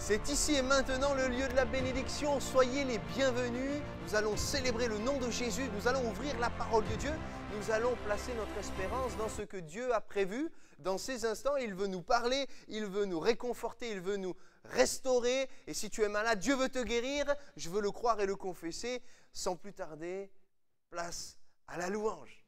C'est ici et maintenant le lieu de la bénédiction. Soyez les bienvenus. Nous allons célébrer le nom de Jésus. Nous allons ouvrir la parole de Dieu. Nous allons placer notre espérance dans ce que Dieu a prévu. Dans ces instants, il veut nous parler, il veut nous réconforter, il veut nous restaurer. Et si tu es malade, Dieu veut te guérir. Je veux le croire et le confesser. Sans plus tarder, place à la louange.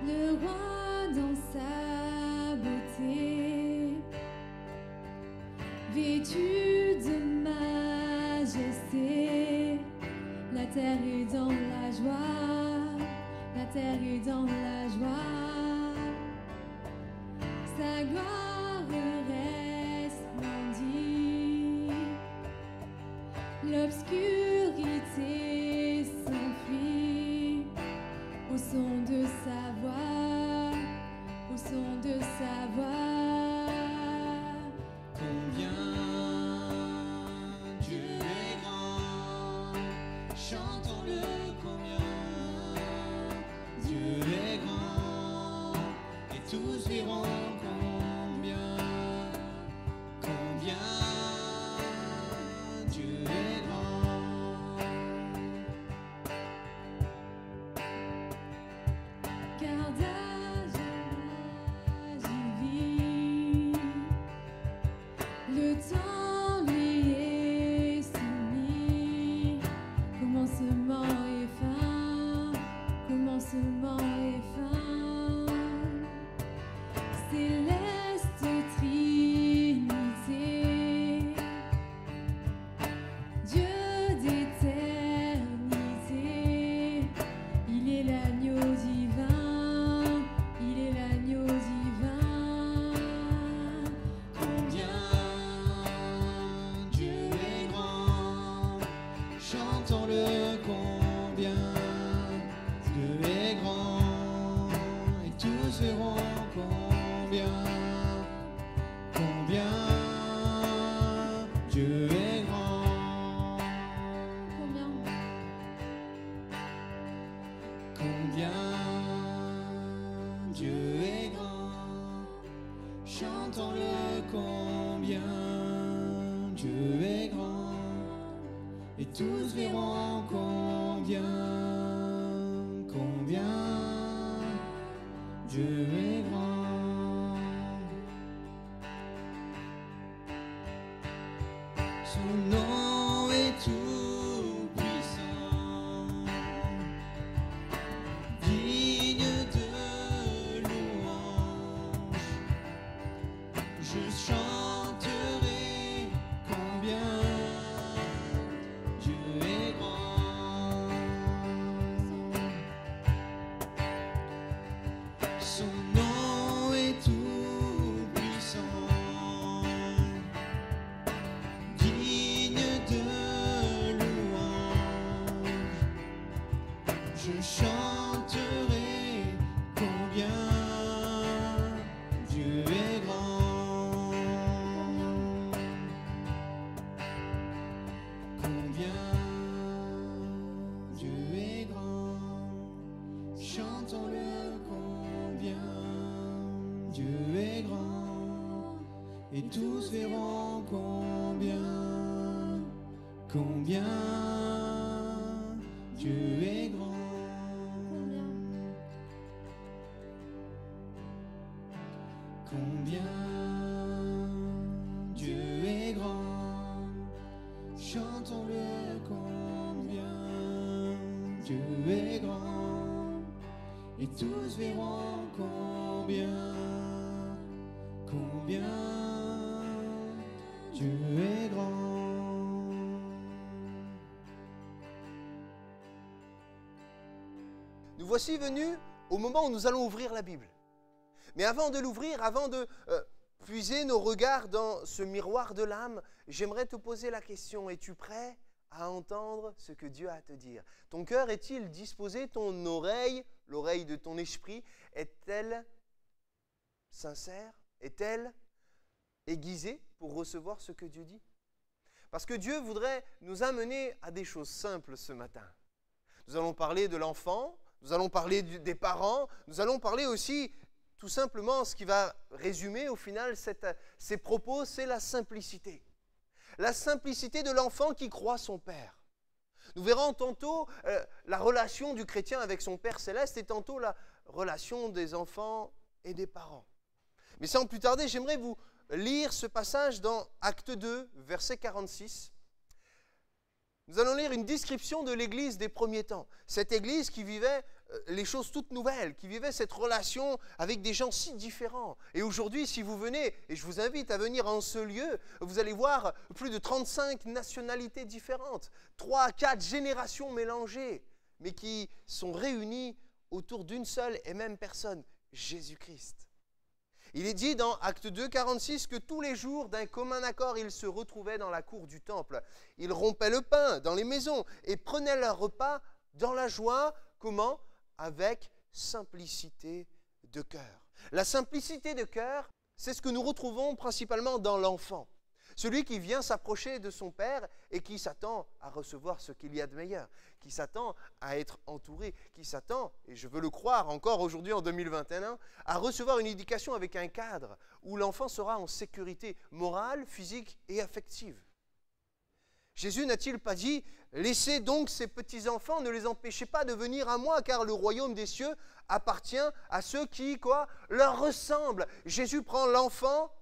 Le roi dans sa beauté, vêtu de majesté, la terre est dans la joie, la terre est dans la joie, sa gloire resplendit, l'obscurité s'enfuit au son de sa voix, au son de sa voix. Combien Dieu est grand, chantons-le combien Dieu est grand, et tous diront combien Dieu est grand. tous verront combien Dieu est grand. Combien Dieu est grand. Chantons-le combien Dieu est grand. Et tous verront combien Dieu est grand. Son nom est tout puissant, digne de louange. Je chanterai combien Dieu est grand. Son nom est tout puissant, digne de louange. Je chanterai combien Dieu est grand. Combien Dieu est grand. Chantons-le combien Dieu est grand. Et tous verront combien Dieu est grand. Combien Dieu est grand. Chantons-le combien Dieu est grand. Et tous verront combien Dieu est grand. Nous voici venus au moment où nous allons ouvrir la Bible. Mais avant de l'ouvrir, avant de puiser nos regards dans ce miroir de l'âme, j'aimerais te poser la question, es-tu prêt à entendre ce que Dieu a à te dire? Ton cœur est-il disposé? Ton oreille, l'oreille de ton esprit, est-elle sincère? Est-elle aiguisée pour recevoir ce que Dieu dit? Parce que Dieu voudrait nous amener à des choses simples ce matin. Nous allons parler de l'enfant, nous allons parler des parents, nous allons parler aussi tout simplement, ce qui va résumer au final ces propos, c'est la simplicité. La simplicité de l'enfant qui croit son Père. Nous verrons tantôt la relation du chrétien avec son Père céleste et tantôt la relation des enfants et des parents. Mais sans plus tarder, j'aimerais vous lire ce passage dans Acte 2, verset 46. Nous allons lire une description de l'Église des premiers temps. Cette Église qui vivait les choses toutes nouvelles, qui vivait cette relation avec des gens si différents. Et aujourd'hui, si vous venez, et je vous invite à venir en ce lieu, vous allez voir plus de 35 nationalités différentes, 3 à 4 générations mélangées, mais qui sont réunies autour d'une seule et même personne, Jésus-Christ. Il est dit dans Acte 2, 46 que tous les jours, d'un commun accord, ils se retrouvaient dans la cour du temple. Ils rompaient le pain dans les maisons et prenaient leur repas dans la joie. Comment? Avec simplicité de cœur. La simplicité de cœur, c'est ce que nous retrouvons principalement dans l'enfant. Celui qui vient s'approcher de son Père et qui s'attend à recevoir ce qu'il y a de meilleur, qui s'attend à être entouré, qui s'attend, et je veux le croire encore aujourd'hui en 2021, à recevoir une éducation avec un cadre où l'enfant sera en sécurité morale, physique et affective. Jésus n'a-t-il pas dit « Laissez donc ces petits-enfants, ne les empêchez pas de venir à moi, car le royaume des cieux appartient à ceux qui, leur ressemblent. » Jésus prend l'enfant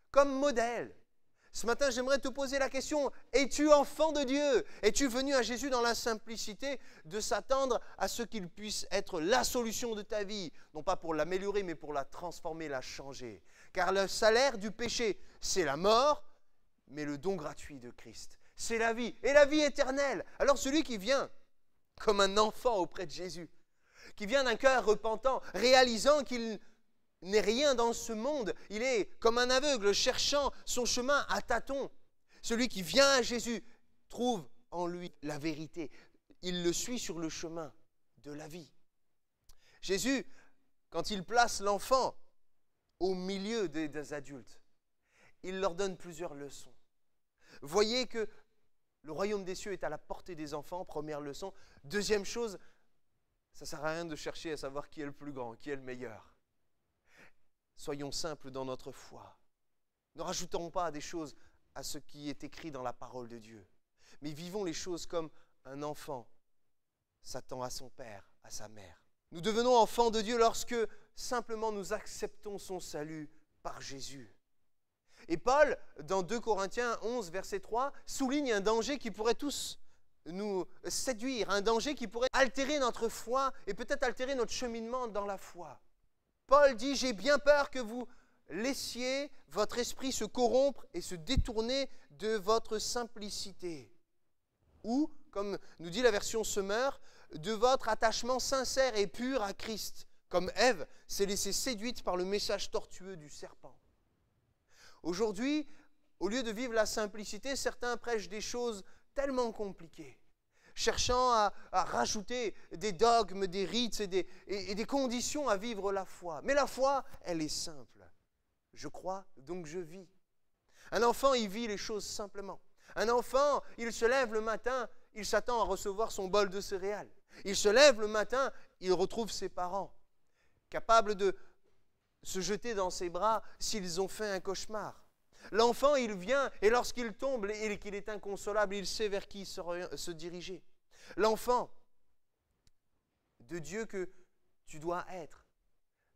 comme modèle. Ce matin, j'aimerais te poser la question, es-tu enfant de Dieu? Es-tu venu à Jésus dans la simplicité de s'attendre à ce qu'il puisse être la solution de ta vie? Non pas pour l'améliorer, mais pour la transformer, la changer. Car le salaire du péché, c'est la mort, mais le don gratuit de Christ, c'est la vie, et la vie éternelle. Alors celui qui vient comme un enfant auprès de Jésus, qui vient d'un cœur repentant, réalisant qu'il n'est rien dans ce monde, il est comme un aveugle cherchant son chemin à tâtons. Celui qui vient à Jésus trouve en lui la vérité. Il le suit sur le chemin de la vie. Jésus quand il place l'enfant au milieu des adultes, il leur donne plusieurs leçons. Voyez que le royaume des cieux est à la portée des enfants, première leçon. Deuxième chose, ça ne sert à rien de chercher à savoir qui est le plus grand, qui est le meilleur. Soyons simples dans notre foi. Ne rajoutons pas des choses à ce qui est écrit dans la parole de Dieu. Mais vivons les choses comme un enfant s'attend à son père, à sa mère. Nous devenons enfants de Dieu lorsque simplement nous acceptons son salut par Jésus. Et Paul, dans 2 Corinthiens 11, verset 3, souligne un danger qui pourrait tous nous séduire, un danger qui pourrait altérer notre foi et peut-être altérer notre cheminement dans la foi. Paul dit « J'ai bien peur que vous laissiez votre esprit se corrompre et se détourner de votre simplicité. » Ou, comme nous dit la version Semeur, de votre attachement sincère et pur à Christ, comme Ève s'est laissée séduite par le message tortueux du serpent. Aujourd'hui, au lieu de vivre la simplicité, certains prêchent des choses tellement compliquées, cherchant à rajouter des dogmes, des rites et des conditions à vivre la foi. Mais la foi, elle est simple. Je crois, donc je vis. Un enfant, il vit les choses simplement. Un enfant, il se lève le matin, il s'attend à recevoir son bol de céréales. Il se lève le matin, il retrouve ses parents, capables de se jeter dans ses bras s'ils ont fait un cauchemar. L'enfant, il vient et lorsqu'il tombe et qu'il est inconsolable, il sait vers qui se diriger. L'enfant de Dieu que tu dois être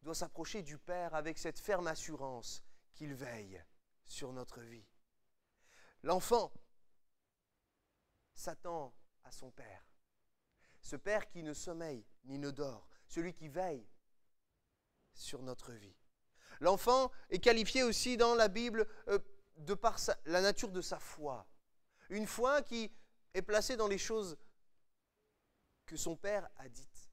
doit s'approcher du Père avec cette ferme assurance qu'il veille sur notre vie. L'enfant s'attend à son Père. Ce Père qui ne sommeille ni ne dort, celui qui veille sur notre vie. L'enfant est qualifié aussi dans la Bible de par la nature de sa foi. Une foi qui est placée dans les choses que son Père a dites.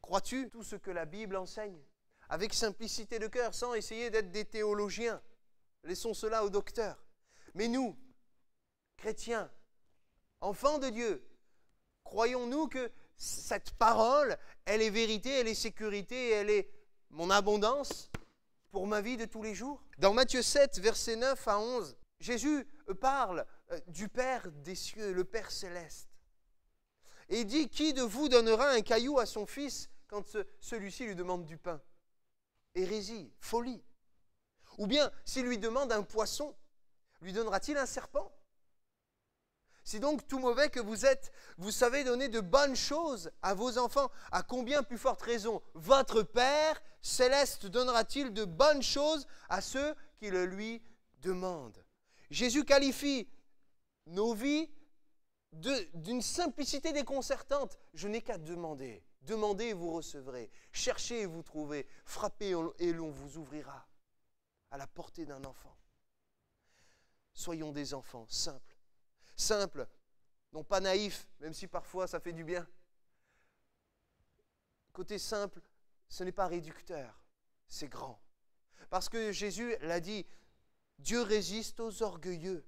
Crois-tu tout ce que la Bible enseigne? Avec simplicité de cœur, sans essayer d'être des théologiens. Laissons cela aux docteurs. Mais nous, chrétiens, enfants de Dieu, croyons-nous que cette parole, elle est vérité, elle est sécurité, elle est mon abondance pour ma vie de tous les jours? Dans Matthieu 7, versets 9 à 11, Jésus parle du Père des cieux, le Père céleste. Et il dit, qui de vous donnera un caillou à son fils quand celui-ci lui demande du pain? Hérésie, folie. Ou bien, s'il lui demande un poisson, lui donnera-t-il un serpent? Si donc tout mauvais que vous êtes, vous savez donner de bonnes choses à vos enfants, à combien plus forte raison votre Père céleste donnera-t-il de bonnes choses à ceux qui le lui demandent? Jésus qualifie nos vies d'une simplicité déconcertante. Je n'ai qu'à demander. Demandez et vous recevrez. Cherchez et vous trouverez. Frappez et l'on vous ouvrira. À la portée d'un enfant. Soyons des enfants simples. Simples, non pas naïfs, même si parfois ça fait du bien. Côté simple, ce n'est pas réducteur, c'est grand. Parce que Jésus l'a dit, Dieu résiste aux orgueilleux,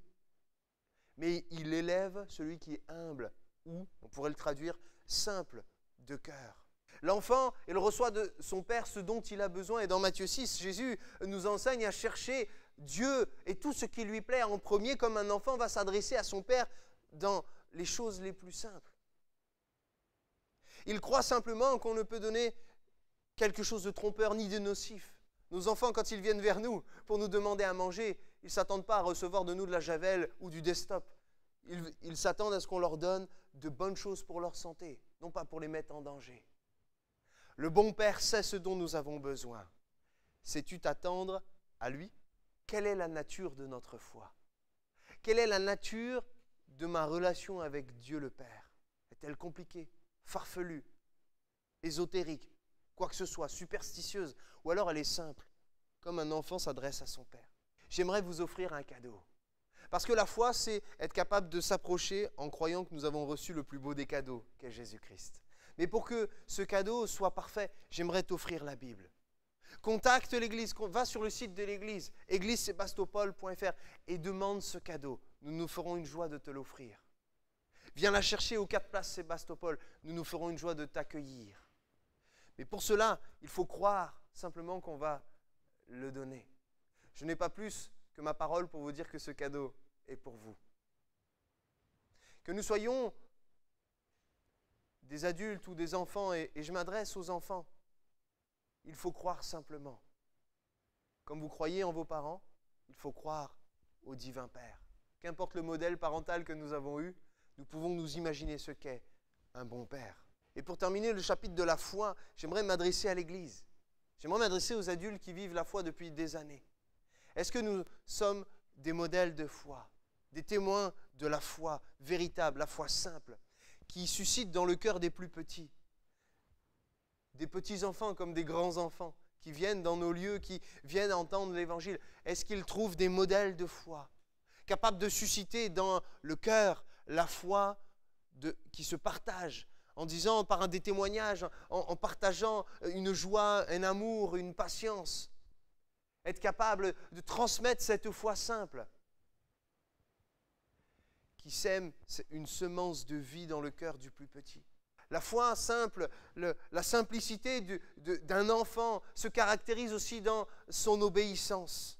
mais il élève celui qui est humble, ou, on pourrait le traduire, simple de cœur. L'enfant, il reçoit de son Père ce dont il a besoin. Et dans Matthieu 6, Jésus nous enseigne à chercher Dieu et tout ce qui lui plaît en premier, comme un enfant va s'adresser à son Père dans les choses les plus simples. Il croit simplement qu'on ne peut donner quelque chose de trompeur ni de nocif. Nos enfants, quand ils viennent vers nous pour nous demander à manger, ils ne s'attendent pas à recevoir de nous de la javel ou du desktop. Ils s'attendent à ce qu'on leur donne de bonnes choses pour leur santé, non pas pour les mettre en danger. Le bon Père sait ce dont nous avons besoin. Sais-tu t'attendre à lui? Quelle est la nature de notre foi? Quelle est la nature de ma relation avec Dieu le Père? Est-elle compliquée, farfelue, ésotérique, quoi que ce soit, superstitieuse, ou alors elle est simple, comme un enfant s'adresse à son Père? J'aimerais vous offrir un cadeau. Parce que la foi, c'est être capable de s'approcher en croyant que nous avons reçu le plus beau des cadeaux, qu'est Jésus-Christ. Mais pour que ce cadeau soit parfait, j'aimerais t'offrir la Bible. Contacte l'église, va sur le site de l'église, église-sébastopol.fr et demande ce cadeau. Nous nous ferons une joie de te l'offrir. Viens la chercher aux 4 places Sébastopol, nous nous ferons une joie de t'accueillir. Mais pour cela, il faut croire simplement qu'on va le donner. Je n'ai pas plus que ma parole pour vous dire que ce cadeau est pour vous. Que nous soyons des adultes ou des enfants, et je m'adresse aux enfants, il faut croire simplement. Comme vous croyez en vos parents, il faut croire au divin Père. Qu'importe le modèle parental que nous avons eu, nous pouvons nous imaginer ce qu'est un bon Père. Et pour terminer le chapitre de la foi, j'aimerais m'adresser à l'Église. J'aimerais m'adresser aux adultes qui vivent la foi depuis des années. Est-ce que nous sommes des modèles de foi, des témoins de la foi véritable, la foi simple, qui suscite dans le cœur des plus petits, des petits-enfants comme des grands-enfants, qui viennent dans nos lieux, qui viennent entendre l'Évangile? Est-ce qu'ils trouvent des modèles de foi, capables de susciter dans le cœur la foi qui se partage, en disant par des témoignages, en partageant une joie, un amour, une patience, être capable de transmettre cette foi simple qui sème une semence de vie dans le cœur du plus petit. La foi simple, la simplicité d'un enfant se caractérise aussi dans son obéissance.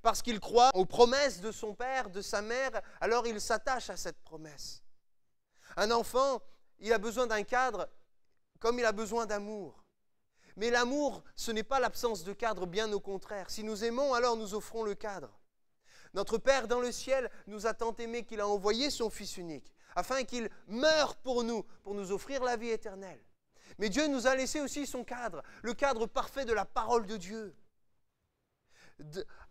Parce qu'il croit aux promesses de son père, de sa mère, alors il s'attache à cette promesse. Un enfant, il a besoin d'un cadre comme il a besoin d'amour. Mais l'amour, ce n'est pas l'absence de cadre, bien au contraire. Si nous aimons, alors nous offrons le cadre. Notre Père dans le ciel nous a tant aimés qu'il a envoyé son Fils unique, afin qu'il meure pour nous offrir la vie éternelle. Mais Dieu nous a laissé aussi son cadre, le cadre parfait de la parole de Dieu.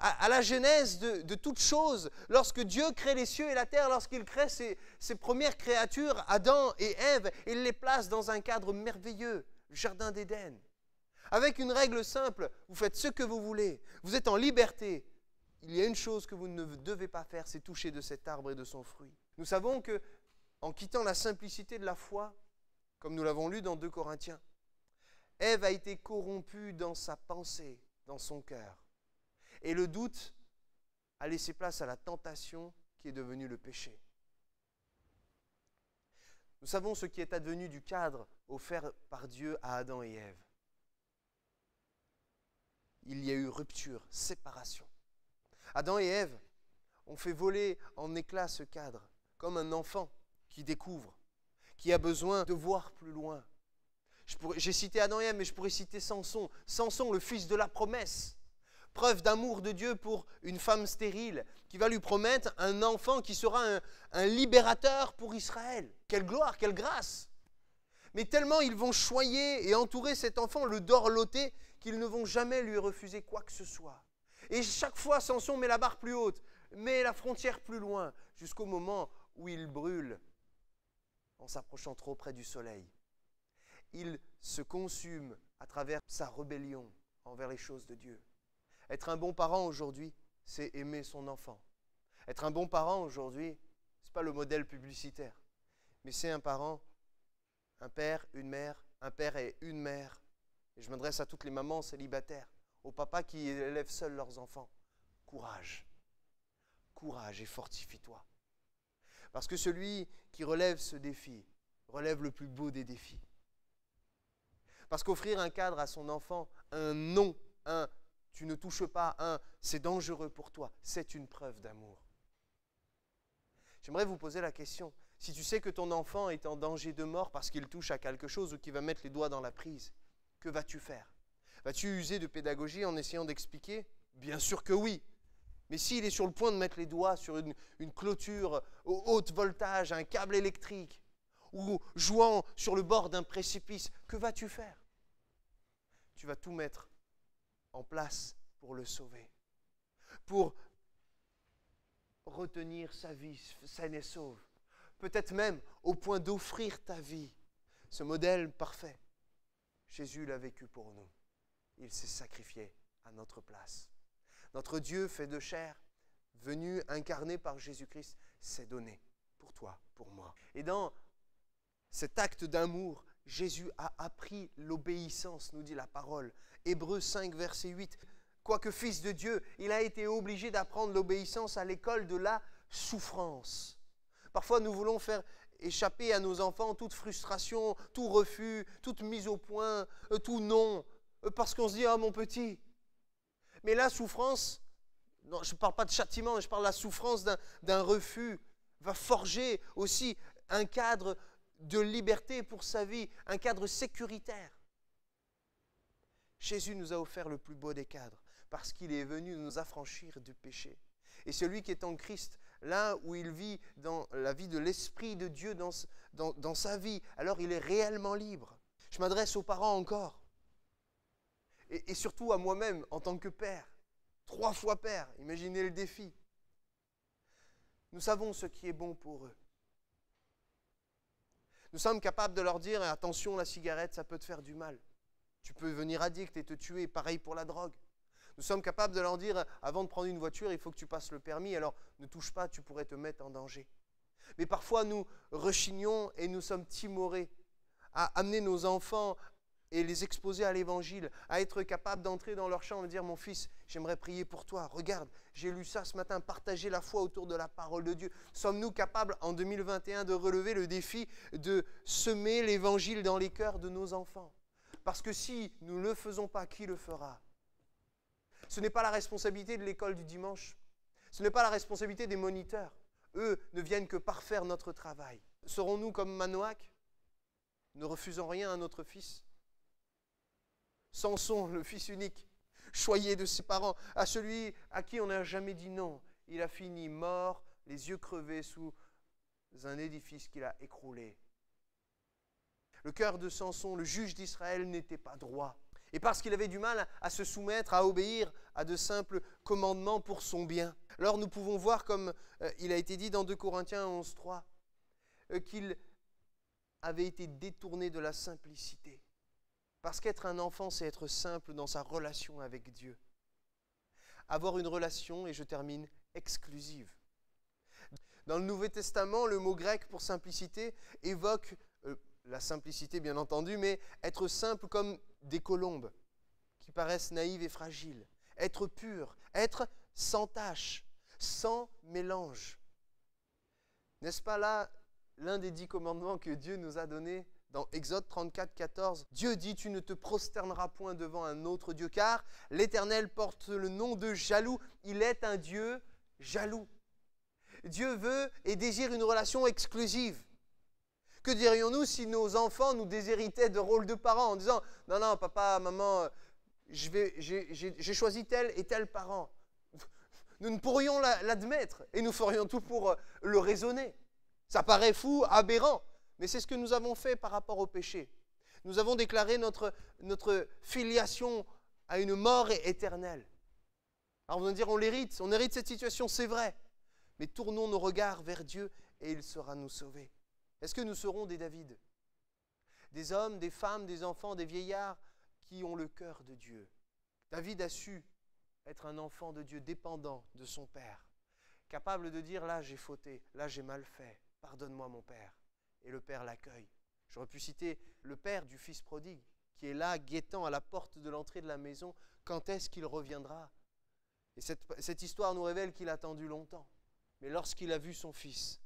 À la genèse de toute chose, lorsque Dieu crée les cieux et la terre, lorsqu'il crée ses premières créatures, Adam et Ève, il les place dans un cadre merveilleux, le jardin d'Éden. Avec une règle simple, vous faites ce que vous voulez, vous êtes en liberté. Il y a une chose que vous ne devez pas faire, c'est toucher de cet arbre et de son fruit. Nous savons que, en quittant la simplicité de la foi, comme nous l'avons lu dans 2 Corinthiens, Ève a été corrompue dans sa pensée, dans son cœur. Et le doute a laissé place à la tentation qui est devenue le péché. Nous savons ce qui est advenu du cadre offert par Dieu à Adam et Ève. Il y a eu rupture, séparation. Adam et Ève ont fait voler en éclats ce cadre, comme un enfant qui découvre, qui a besoin de voir plus loin. J'ai cité Adam et Ève, mais je pourrais citer Samson. Samson, le fils de la promesse. Preuve d'amour de Dieu pour une femme stérile, qui va lui promettre un enfant qui sera un libérateur pour Israël. Quelle gloire, quelle grâce! Mais tellement ils vont choyer et entourer cet enfant, le dorloter, qu'ils ne vont jamais lui refuser quoi que ce soit. Et chaque fois, Samson met la barre plus haute, met la frontière plus loin, jusqu'au moment où il brûle en s'approchant trop près du soleil. Il se consume à travers sa rébellion envers les choses de Dieu. Être un bon parent aujourd'hui, c'est aimer son enfant. Être un bon parent aujourd'hui, ce n'est pas le modèle publicitaire, mais c'est un parent, un père, une mère, un père et une mère. Et je m'adresse à toutes les mamans célibataires, aux papas qui élèvent seuls leurs enfants. Courage, courage et fortifie-toi. Parce que celui qui relève ce défi, relève le plus beau des défis. Parce qu'offrir un cadre à son enfant, un non, un tu ne touches pas, un c'est dangereux pour toi, c'est une preuve d'amour. J'aimerais vous poser la question, si tu sais que ton enfant est en danger de mort parce qu'il touche à quelque chose ou qu'il va mettre les doigts dans la prise, que vas-tu faire? Vas-tu user de pédagogie en essayant d'expliquer? Bien sûr que oui. Mais s'il est sur le point de mettre les doigts sur une clôture au haut voltage, un câble électrique, ou jouant sur le bord d'un précipice, que vas-tu faire? Tu vas tout mettre en place pour le sauver, pour retenir sa vie saine et sauve, peut-être même au point d'offrir ta vie. Ce modèle parfait, Jésus l'a vécu pour nous. Il s'est sacrifié à notre place. Notre Dieu fait de chair, venu incarné par Jésus-Christ, s'est donné pour toi, pour moi. Et dans cet acte d'amour, Jésus a appris l'obéissance, nous dit la parole. Hébreux 5, verset 8. Quoique fils de Dieu, il a été obligé d'apprendre l'obéissance à l'école de la souffrance. Parfois, nous voulons faire échapper à nos enfants toute frustration, tout refus, toute mise au point, tout non, parce qu'on se dit « Ah, mon petit ». Mais la souffrance, non, je ne parle pas de châtiment, je parle de la souffrance d'un refus, va forger aussi un cadre de liberté pour sa vie, un cadre sécuritaire. Jésus nous a offert le plus beau des cadres, parce qu'il est venu nous affranchir du péché. Et celui qui est en Christ, là où il vit dans la vie de l'Esprit de Dieu dans sa vie, alors il est réellement libre. Je m'adresse aux parents encore, et surtout à moi-même en tant que père, 3 fois père, imaginez le défi. Nous savons ce qui est bon pour eux. Nous sommes capables de leur dire « Attention, la cigarette, ça peut te faire du mal. Tu peux devenir addict et te tuer, pareil pour la drogue. » Nous sommes capables de leur dire « Avant de prendre une voiture, il faut que tu passes le permis, alors ne touche pas, tu pourrais te mettre en danger. » Mais parfois, nous rechignons et nous sommes timorés à amener nos enfants et les exposer à l'Évangile, à être capables d'entrer dans leur chambre et dire « Mon fils, j'aimerais prier pour toi. Regarde, j'ai lu ça ce matin, partager la foi autour de la parole de Dieu. » Sommes-nous capables en 2021 de relever le défi de semer l'Évangile dans les cœurs de nos enfants? Parce que si nous ne le faisons pas, qui le fera? Ce n'est pas la responsabilité de l'école du dimanche. Ce n'est pas la responsabilité des moniteurs. Eux ne viennent que parfaire notre travail. Serons-nous comme Manoach? Ne refusons rien à notre fils. Samson, le fils unique, choyé de ses parents, à celui à qui on n'a jamais dit non. Il a fini mort, les yeux crevés sous un édifice qu'il a écroulé. Le cœur de Samson, le juge d'Israël, n'était pas droit. Et parce qu'il avait du mal à se soumettre, à obéir à de simples commandements pour son bien. Alors nous pouvons voir, comme il a été dit dans 2 Corinthiens 11:3, qu'il avait été détourné de la simplicité. Parce qu'être un enfant, c'est être simple dans sa relation avec Dieu. Avoir une relation, et je termine, exclusive. Dans le Nouveau Testament, le mot grec pour simplicité évoque la simplicité bien entendu, mais être simple comme des colombes qui paraissent naïves et fragiles. Être pur, être sans tache, sans mélange. N'est-ce pas là l'un des 10 commandements que Dieu nous a donnés dans Exode 34, 14? Dieu dit « Tu ne te prosterneras point devant un autre Dieu, car l'Éternel porte le nom de jaloux. Il est un Dieu jaloux. » Dieu veut et désire une relation exclusive. Que dirions-nous si nos enfants nous déshéritaient de rôle de parents en disant « Non, non, papa, maman, j'ai choisi tel et tel parent. » Nous ne pourrions l'admettre et nous ferions tout pour le raisonner. Ça paraît fou, aberrant, mais c'est ce que nous avons fait par rapport au péché. Nous avons déclaré notre filiation à une mort éternelle. Alors vous allez dire, on hérite cette situation, c'est vrai. Mais tournons nos regards vers Dieu et il saura nous sauver. Est-ce que nous serons des David? Des hommes, des femmes, des enfants, des vieillards qui ont le cœur de Dieu. David a su être un enfant de Dieu dépendant de son Père, capable de dire là j'ai fauté, là j'ai mal fait, pardonne-moi mon Père. Et le Père l'accueille. J'aurais pu citer le Père du Fils prodigue qui est là guettant à la porte de l'entrée de la maison. Quand est-ce qu'il reviendra? Et cette histoire nous révèle qu'il a attendu longtemps. Mais lorsqu'il a vu son fils,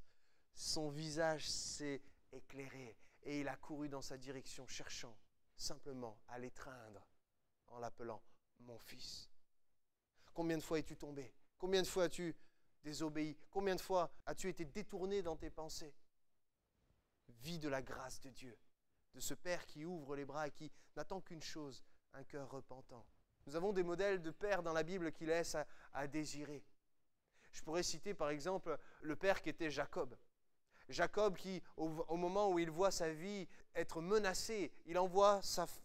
son visage s'est éclairé et il a couru dans sa direction, cherchant simplement à l'étreindre en l'appelant mon fils. Combien de fois es-tu tombé? Combien de fois as-tu désobéi? Combien de fois as-tu été détourné dans tes pensées? Vis de la grâce de Dieu, de ce Père qui ouvre les bras et qui n'attend qu'une chose, un cœur repentant. Nous avons des modèles de pères dans la Bible qui laissent à désirer. Je pourrais citer par exemple le père qui était Jacob. Jacob qui, au moment où il voit sa vie être menacée, il envoie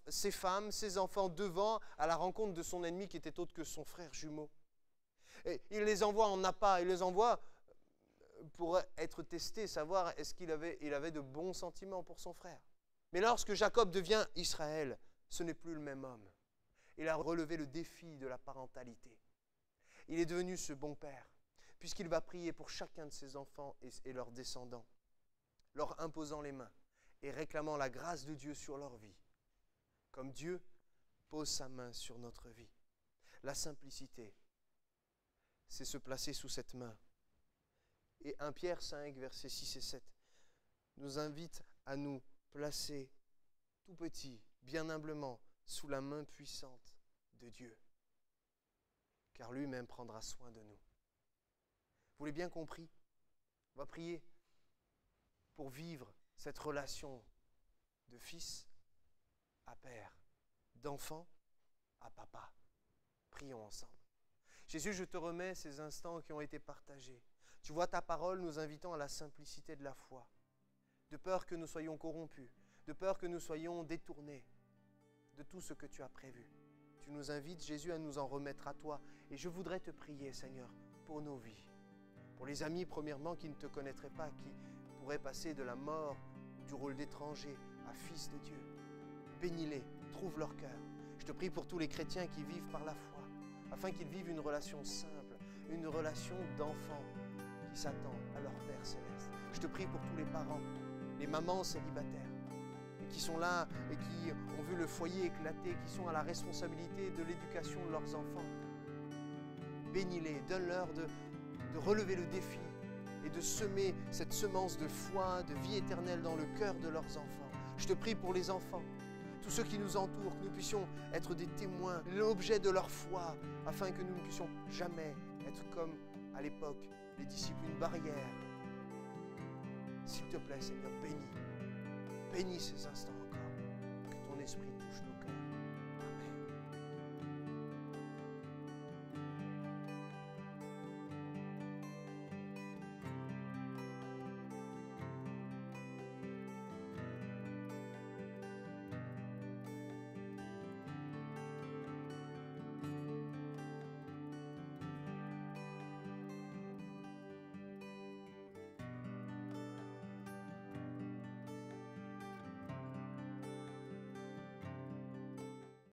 ses femmes, ses enfants devant à la rencontre de son ennemi qui était autre que son frère jumeau. Et il les envoie en appât, il les envoie pour être testé, savoir est-ce qu'il avait de bons sentiments pour son frère. Mais lorsque Jacob devient Israël, ce n'est plus le même homme. Il a relevé le défi de la parentalité. Il est devenu ce bon père, puisqu'il va prier pour chacun de ses enfants et leurs descendants, leur imposant les mains et réclamant la grâce de Dieu sur leur vie, comme Dieu pose sa main sur notre vie. La simplicité, c'est se placer sous cette main. Et 1 Pierre 5, versets 6 et 7 nous invite à nous placer tout petits, bien humblement, sous la main puissante de Dieu. Car lui-même prendra soin de nous. Vous l'avez bien compris? On va prier pour vivre cette relation de fils à père, d'enfant à papa. Prions ensemble. Jésus, je te remets ces instants qui ont été partagés. Tu vois ta parole nous invitant à la simplicité de la foi, de peur que nous soyons corrompus, de peur que nous soyons détournés de tout ce que tu as prévu. Tu nous invites, Jésus, à nous en remettre à toi. Et je voudrais te prier, Seigneur, pour nos vies. Pour les amis, premièrement, qui ne te connaîtraient pas, qui pourraient passer de la mort, du rôle d'étranger à fils de Dieu. Bénis-les, trouve leur cœur. Je te prie pour tous les chrétiens qui vivent par la foi, afin qu'ils vivent une relation simple, une relation d'enfant qui s'attend à leur Père Céleste. Je te prie pour tous les parents, les mamans célibataires, et qui sont là et qui ont vu le foyer éclater, qui sont à la responsabilité de l'éducation de leurs enfants. Bénis-les, donne-leur de relever le défi et de semer cette semence de foi, de vie éternelle dans le cœur de leurs enfants. Je te prie pour les enfants, tous ceux qui nous entourent, que nous puissions être des témoins, l'objet de leur foi, afin que nous ne puissions jamais être comme à l'époque les disciples, une barrière. S'il te plaît, Seigneur, bénis ces instants.